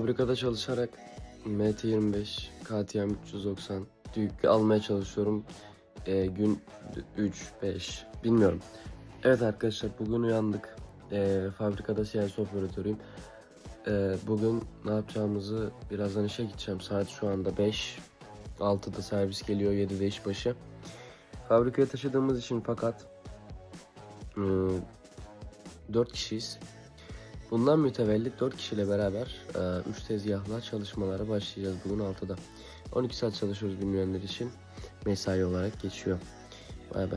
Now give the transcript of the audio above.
Fabrikada çalışarak MT25, KTM 390 yük almaya çalışıyorum. Gün 3-5 bilmiyorum. Evet arkadaşlar, bugün uyandık. Fabrikada CNC operatörüyüm. Bugün ne yapacağımızı, birazdan işe gideceğim. Saat şu anda 5. 6'da servis geliyor, 7'de işbaşı. Fabrikaya taşıdığımız için fakat 4 kişiyiz. Bundan mütevellit 4 kişiyle beraber 3 tezgahla çalışmalara başlayacağız bugün 6'da. 12 saat çalışıyoruz, bilmeyenler için mesai olarak geçiyor. Bay bay.